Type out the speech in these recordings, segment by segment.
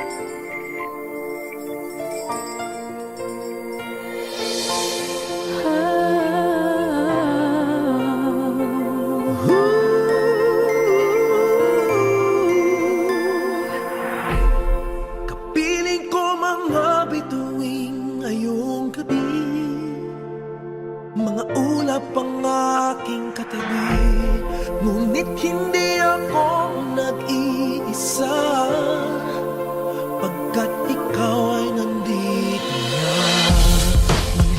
Kapiling ko mga bituing ngayong gabi, mga ulap ang aking katabi, ngunit hindi ako nag-iisa, pagkat ikaw ay nandito na.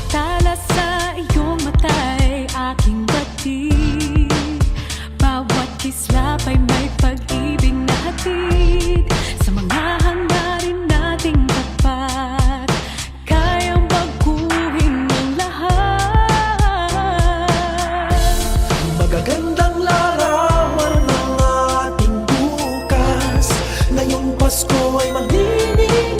Tala sa iyong mata'y aking batid, bawat kislap ay may pag-ibig na hatid. Sa mga hangarin nating tapat, kayang baguhin ang lahat. Magagandang larawan ng ating bukas, ngayong Pasko ay magniningay.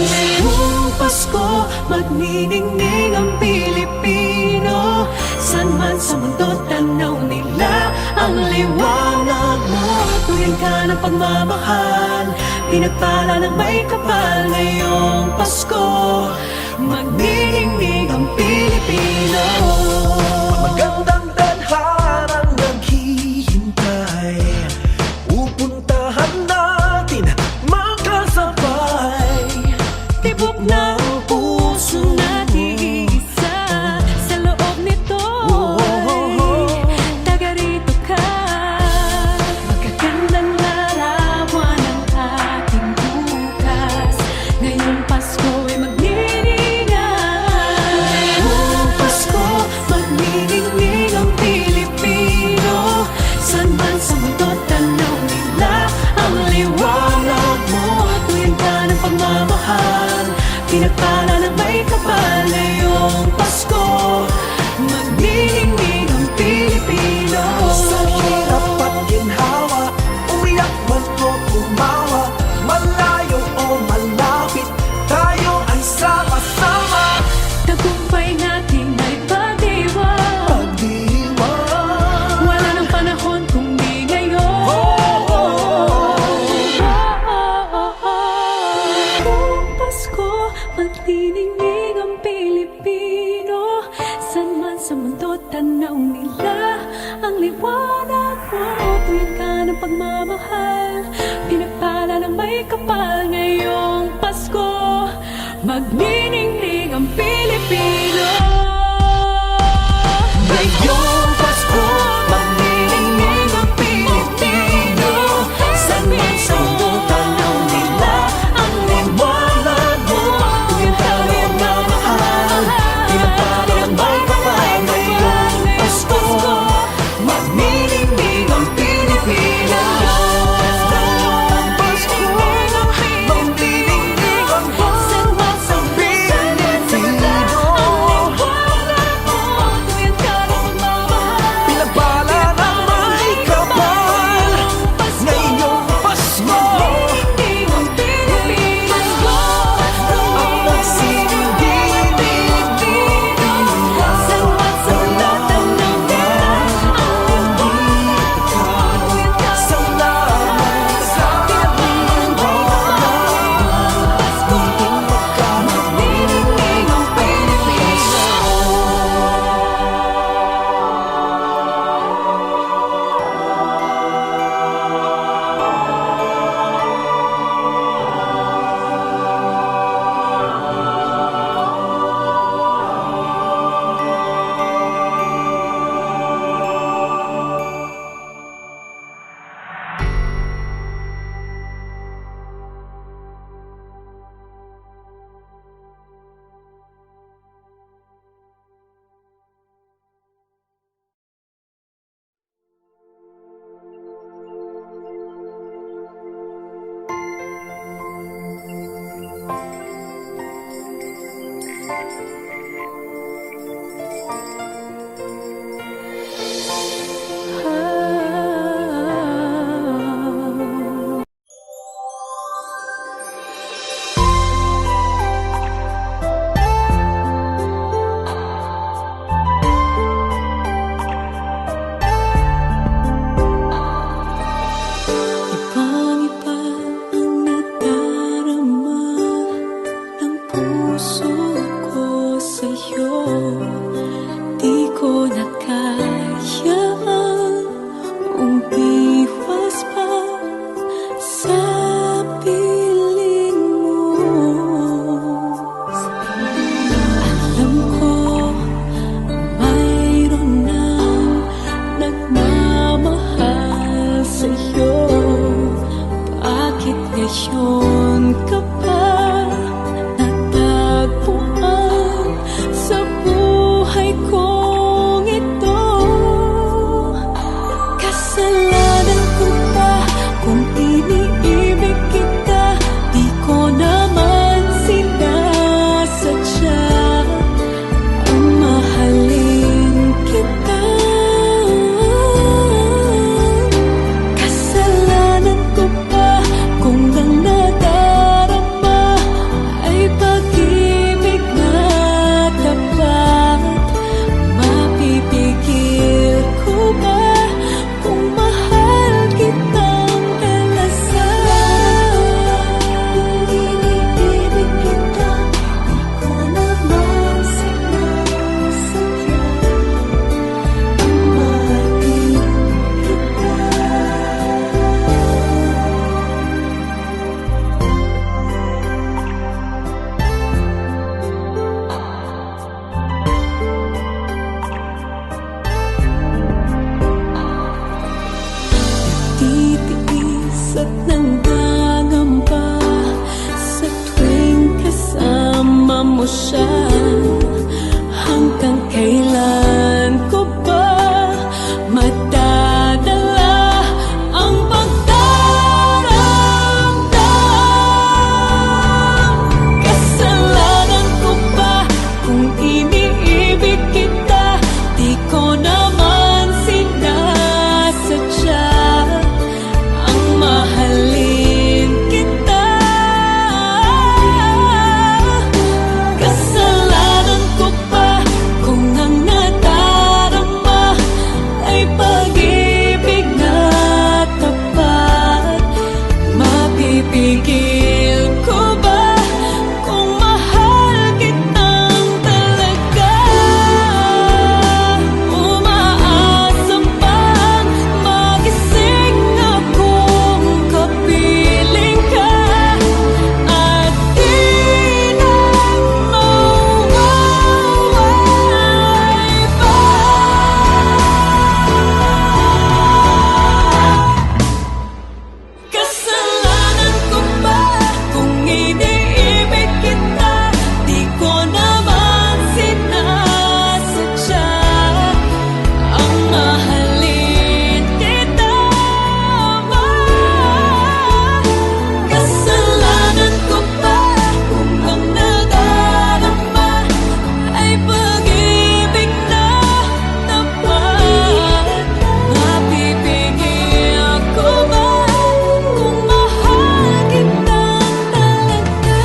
Ngayong Pasko, magniningning ang Pilipino. San man sa mundo, tanaw nila ang liwanag mo. Tuwing ka ng pagmamahal, pinagpala ng may kapal. Ngayong Pasko, magniningning ang Pilipino. Magandang tadharang naghihintay, pupuntahan natin magkasabay. Tibok ng puso natin isa, sa loob nito'y taga rito ka. Magagandang larawan ang ating bukas, ngayong Pasko ay magniningay. Ngayong Pasko, magniningning ang Pilipino. San man sa mundo, tanaw nila ang liwanag mo. Tuwing ka ng pagmamahal, pinagpala ng may kapal. Ngayong Pasko, magniningning ang Pilipino. Sa hirap at ginhawa, umiyak man o tumawa, malayo o malapit, tayo ay sama-sama. Tagumpay natin ay pag-iwan, Pag-iwan, wala nang panahon kundi ngayon. Ngayong Pasko, magniningning ang Pilipino. San man sa mundo, tanaw nila ang liwanag mo. Tuwing ka ng pagmamahal, pinagpala ng may kapal. Ngayong Pasko, magniningning ang Pilipino. ngayong Pasko, magniningning ang Pilipino. San man sa mundo, tanaw nila ang liwanag mo. Tuwing tayo nagmamahal, pinagpala ng may kapal. Ngayong Pasko, magniningning ang Pilipino. Ngayong Pasko, magniningning ang San man sa mundo, Pilipino. ang liwanag mo. Tuwing ka ng pagmamahal, siya. Hanggang kailan ko ba matadala ang pagdaramdam? Kasalanan ko ba kung iniibig kita? Di ko naman sinasadya ang mahalin kita. Kasalanan ko ba kung ang nadarama ay pag-ibig na tapat? Mapipigil ko ba kung mahal kitang talaga? Umaasa bang magising akong kapiling ka at di na mawawalay pa? Kasalanan ko ba kung iniibig kita? Di ko naman sinasadya ang mahalin kita. Kasalanan ko ba kung ang nadarama ay pag-ibig na tapat? Mapipigil ko ba kung mahal kitang talaga?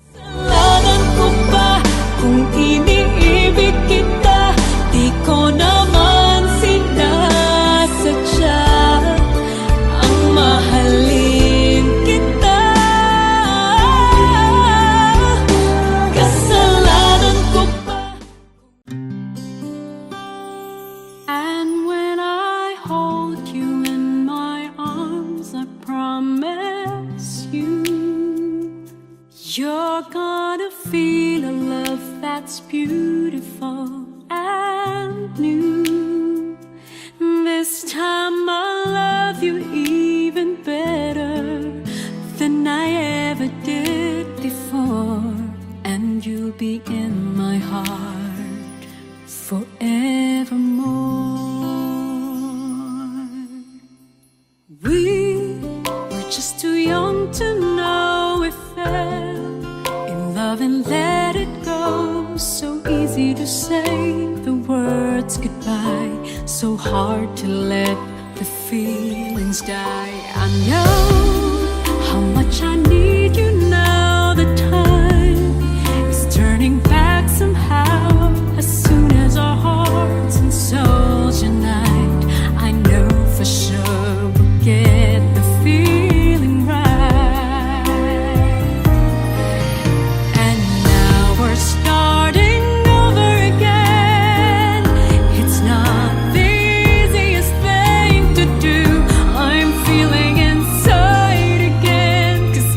Kasalanan ko ba kung iniibig kita? Di ko naman sinasadya ang mahalin kita. Kasalanan ko ba? And when I hold you in my arms, I promise you, you're gonna feel a love that's beautiful and new. This time I'll love you even better than I ever did before, and you'll be in my heart forevermore. We were just too young to know we fell in love and let it go. So easy to say the words goodbye, so hard to let the feelings die. I know how much I need you now. The time is turning back somehow. As soon as our hearts and souls unite, I know for sure we'll get the feeling right. And now we're starting over again. It's not the easiest thing to do. I'm feeling inside again, 'cause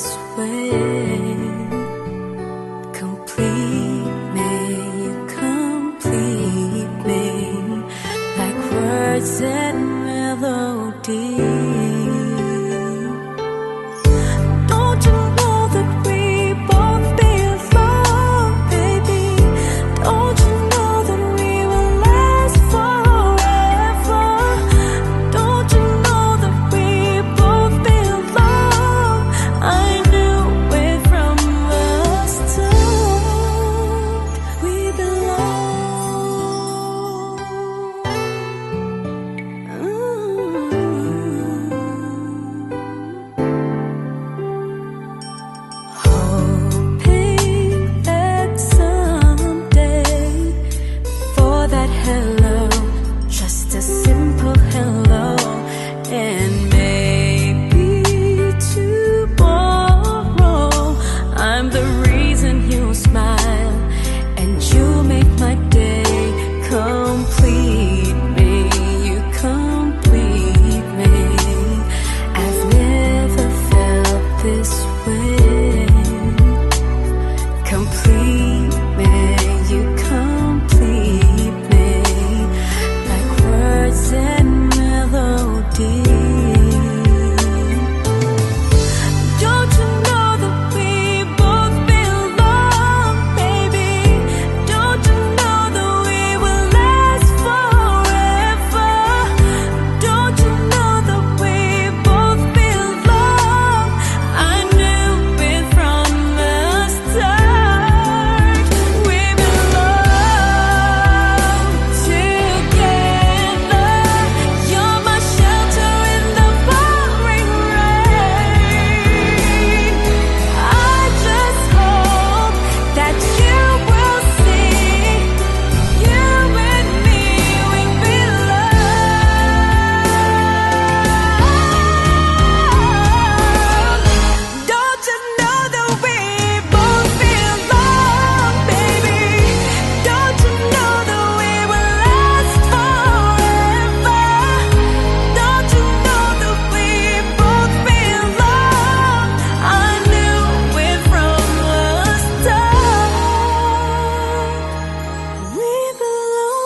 this way. Complete me, you complete me, like words and melody. Don't you know that we both belong, baby? Don't you know that we will last forever? Don't you know that we both belong? I knew it from the start. We belong. Hoping that someday, for that hello, just a simple hello, and maybe tomorrow I'm the reason you smile and you make my day. Complete me, you complete me. I've never felt this way. Complete me, you complete me, like words and melody. Don't you know that we both belong, baby? Don't you know that we will last forever? Don't you know that we both belong? I knew it from the start. We belong together. You're my shelter in the pouring rain. I just hope that you will see, you and me, we belong. Don't you know that we both belong, baby? Don't you know that we will last forever? Don't you know that we both belong? I knew it from the start. We belong.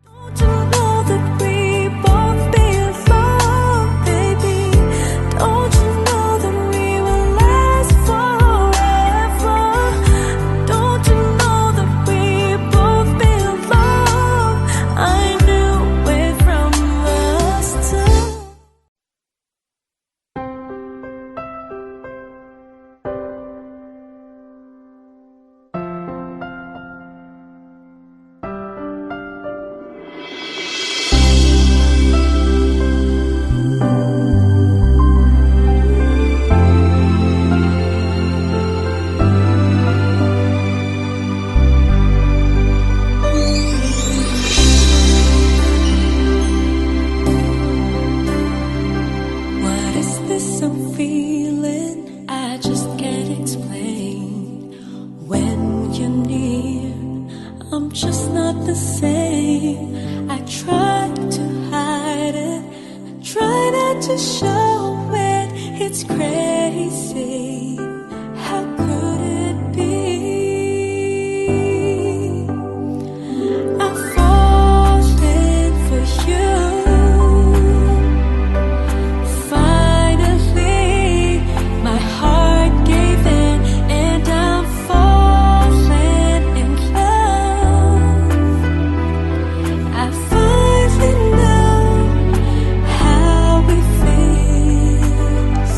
Don't you know that we both belong, baby? Don't you know that we will last forever? Don't you know that we both belong? I knew it from the start. What is this I'm feeling? I just can't explain. When you're near, I'm just not the same. I try to hide it, I try not to show it. It's crazy. How could it be? I've fallen for you. Finally, my heart gave in, and I'm falling in love. I finally know how it feels.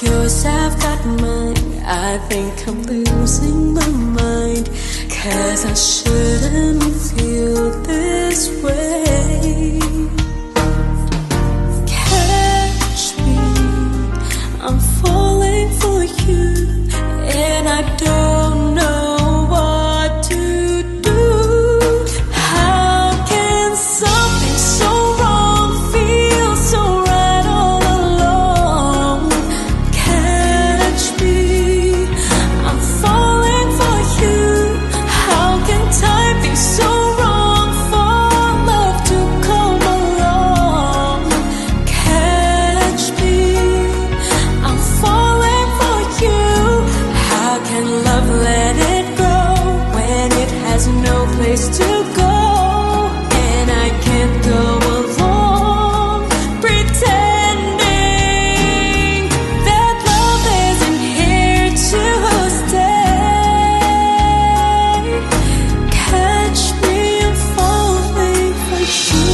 yours, I've got mine. I think I'm losing my mind, 'cause I shouldn't feel this way. Catch me, I'm falling for you, and I don't know what to do. How can something so wrong feel so right all along? Catch me, I'm falling for you. How can time be so wrong for love to come along? Catch me, I'm falling for you. How can love let it go when it has no place to go? And I can't go along pretending that love isn't here to stay. Catch me, I'm falling for you.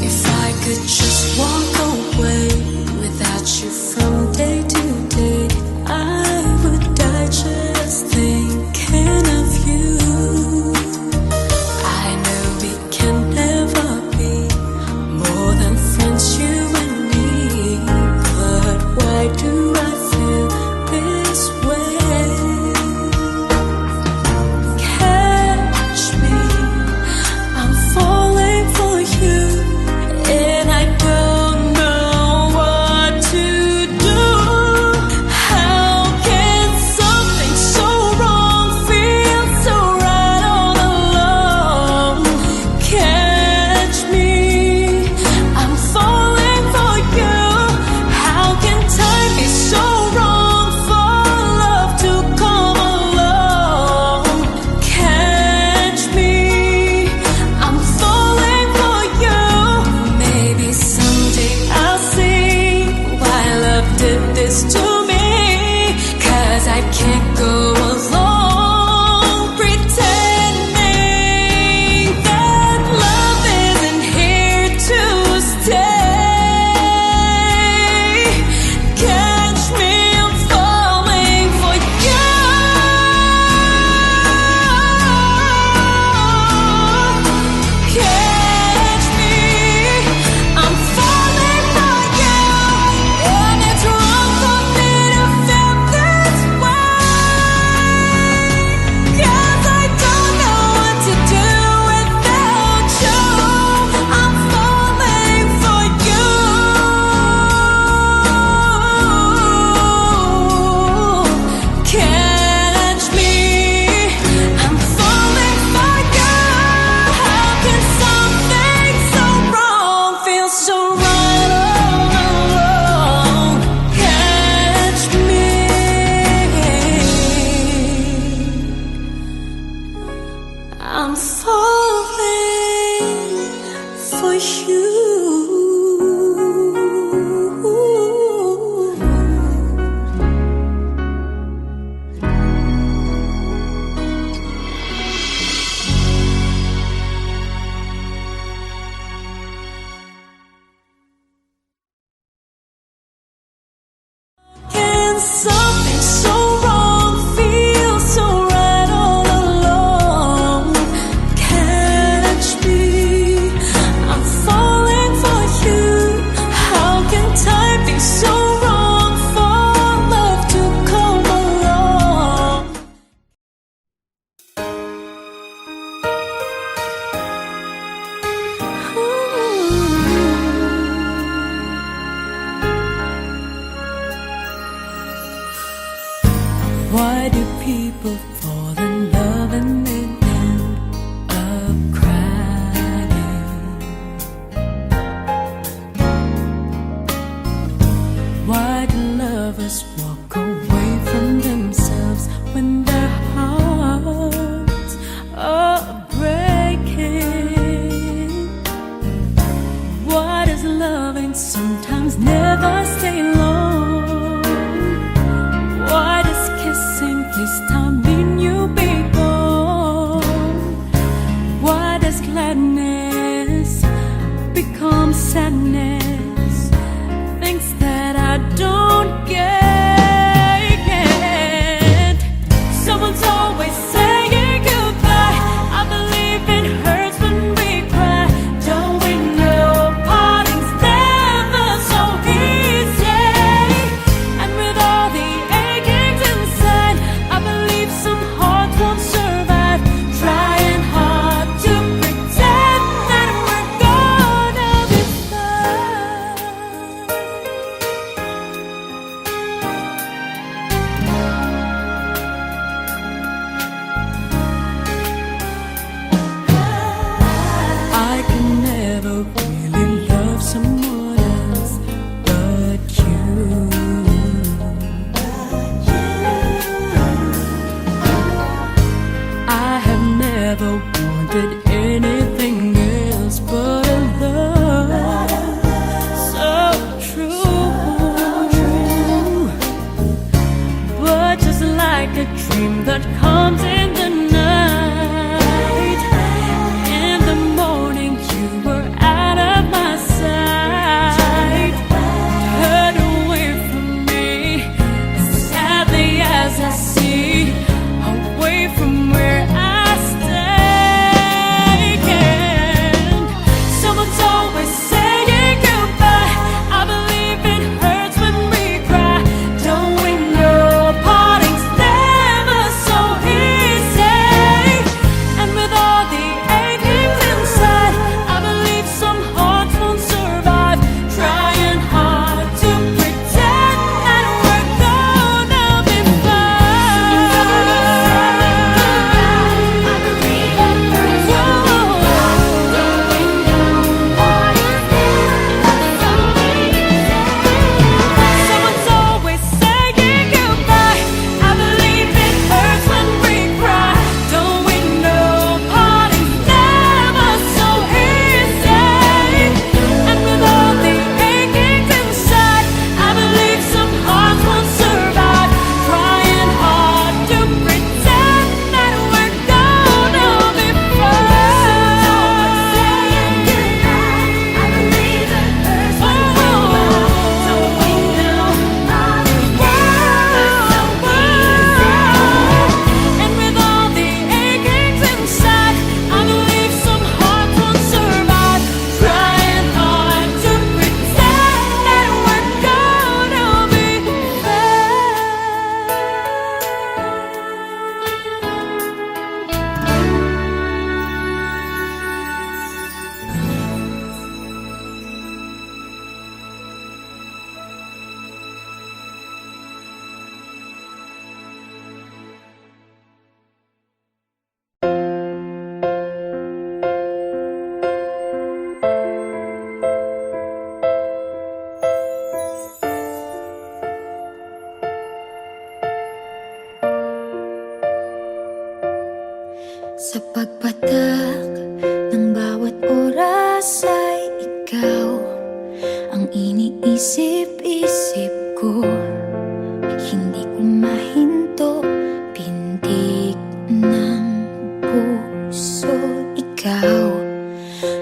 If I could just walk away without you from day to day, I would die just thinking of you. I know we can never be more than friends, you and me, but why do I feel this way? Catch me, I'm falling for you, and I don't know what to do. How can something so wrong feel so right all along? Catch me, I'm falling for you. How can time be so wrong for love to come along? Catch me, I'm falling for you. Maybe someday I'll see why love did this to me, 'cause I can't go along pretending that love isn't here to stay. Catch me, I'm falling for you. Catch me, I'm falling for you, and it's wrong for me to feel this way, 'cause I don't know what to do without you. I'm falling for you. Catch me, I'm falling for you. How can something so wrong feel so right all along? Catch me, I'm falling for you. Can something so wrong feel so right all along? Catch me, I'm falling for you. How can time be so wrong for love to come along? Why do people fall in love and then end up crying? Why do lovers walk away from themselves when their hearts are breaking? Why does loving sometimes never stay long? Why does kissing a dream that comes in the night. In the morning you were out of my sight. Turn away from me, sadly as I see, away from where I stay. And someone's always saying goodbye. I believe it hurts when we cry. Don't we know parting's never so easy? And with all the achings inside, I believe some hearts won't survive. Trying hard to pretend that we're gonna be Someone's always saying goodbye. I believe it hurts when we cry. Don't we know parting's never so easy? And with all the achings inside, I believe some hearts won't survive. Trying hard to pretend that we're gonna be And with all the achings inside, I believe some hearts won't survive. Trying hard to pretend that we're gonna be Sa pagpatak ng bawat oras ay ikaw ang iniisip-isip ko. Hindi ko mahinto, pintig ng puso. Ikaw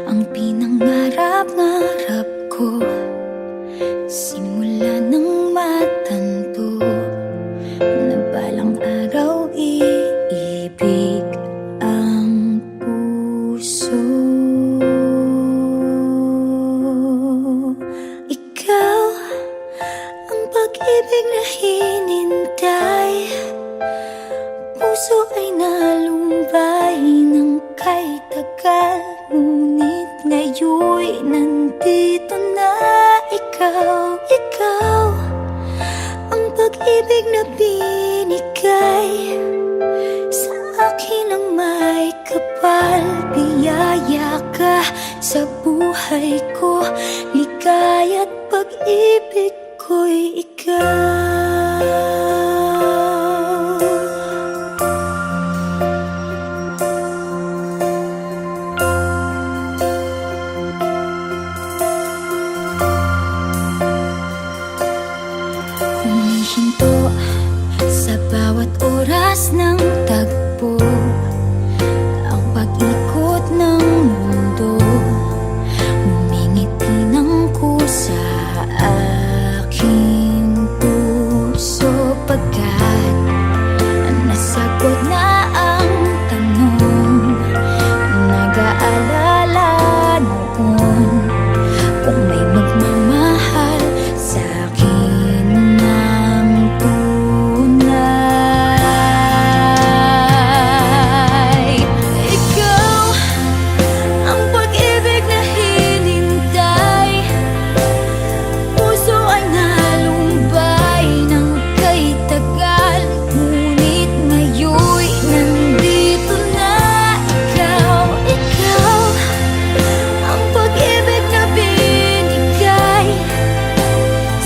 ang pinangarap-ngarap ko, simula ng matanto na balang araw iibig ang puso. Ikaw ang pag-ibig na hinintay, puso ay nalumbay ng kay tagal. Ngunit ngayon'y nandito na ikaw. Ikaw ang pag-ibig na binigay sa akin ang may kapal. Biyaya ka sa buhay ko, ligaya't pag-ibig ko'y ikaw. Humihinto sa bawat oras ng tagpo, ang pag-ikot ng mundo, ngumingiti ng kusa aking puso. Pagkat nasagot na ang tanong, nag-aalala noon kung may magmamahal sa akin ng tunay. Ikaw ang pag-ibig na hinintay, puso ay nalumbay ng kay tagal. Ngunit ngayon'y nandito na ikaw. Ikaw ang pag-ibig na binigay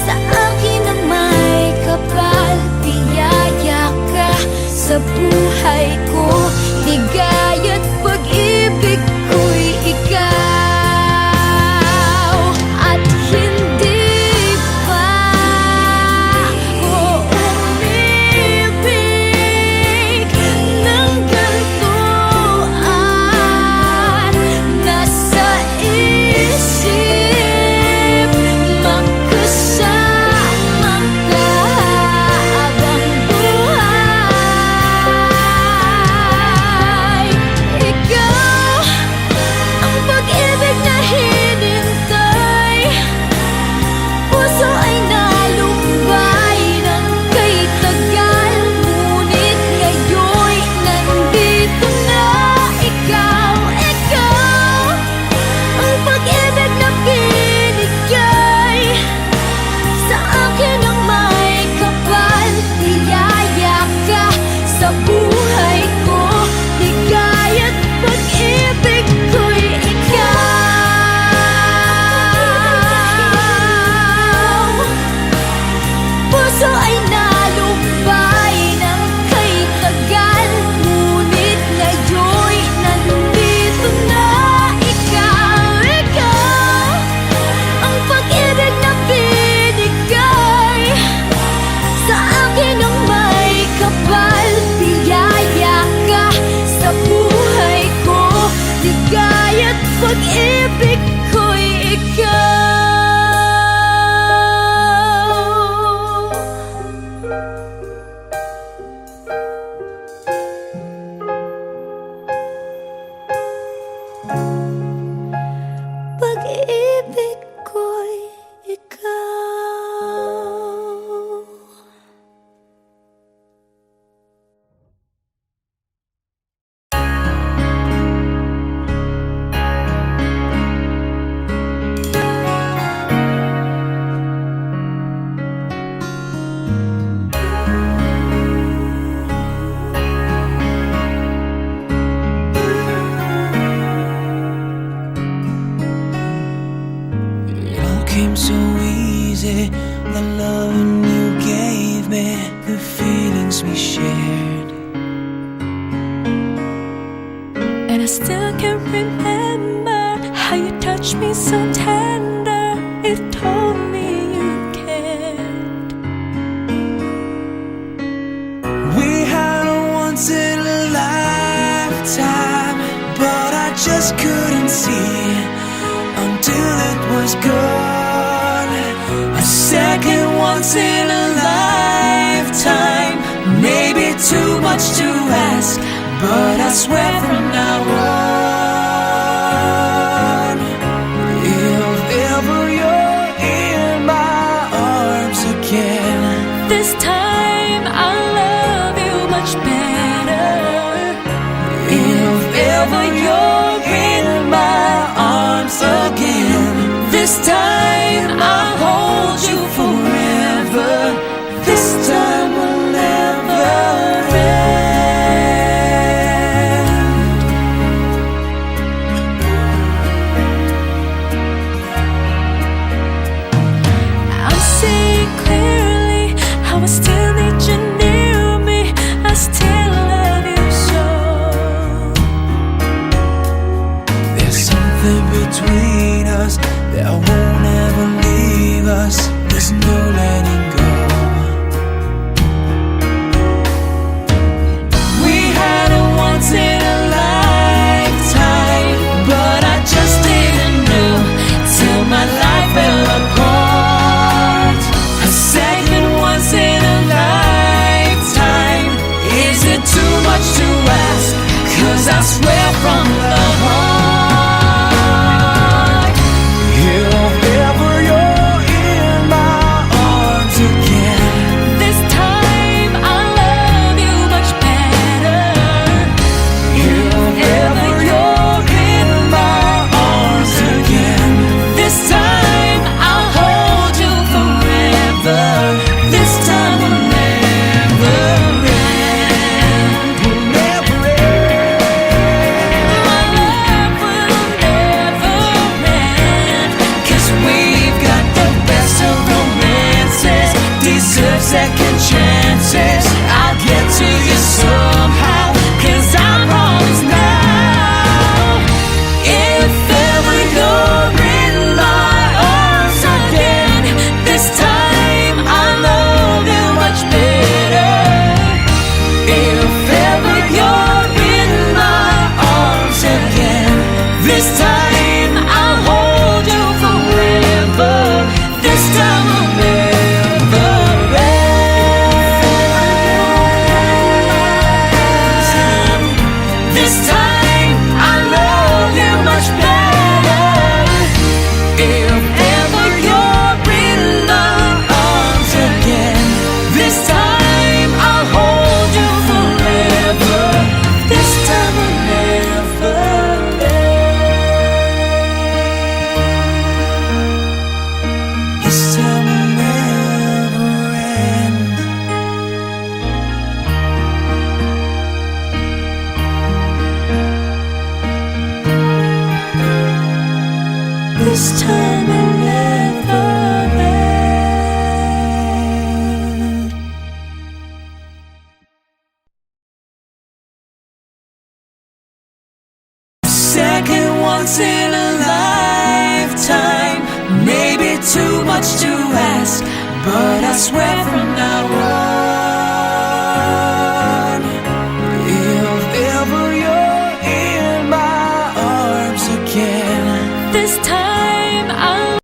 sa akin ang may kapal. Biyaya ka sa buhay ko, ligaya't pag-ibig ko'y ikaw. At hindi pa ko umibig things we shared. And I still can remember how you touched me so tender. It told me you cared. We had a once in a lifetime, but I just couldn't see it until it was gone. A second once in a lifetime, maybe too much to ask, but I swear from now on, if ever you're in my arms again, This time I'll love you much better. if ever you're in my arms again, this time I'll hold you forever. This time will never end. I'm seeing clearly how I still need you near me. I still love you so. There's something between us that won't ever leave us. There's no letting go. We had a once in a lifetime, but I just didn't know till my life fell apart. A second once in a lifetime, is it too much to ask? 'Cause I swear from the heart, if ever you're in my arms again, This time I'll love you much better. if ever you're in my arms again, this time I'll hold you forever. This time will never end. Will never end. My love will never end. 'Cause we've got the best of romances, deserve second chances. I'll get to you somehow, 'cause I promise now, if ever you're in my arms again, this time I'll love you much better. If ever you're in my arms again, this time I'll hold you forever. This time will never end. This time I'll love you much better. If ever you're in my arms again, this time I'll hold you forever. This time will never end. This time will never end. This time will never end. Second once in a lifetime, maybe too much to ask, but I swear from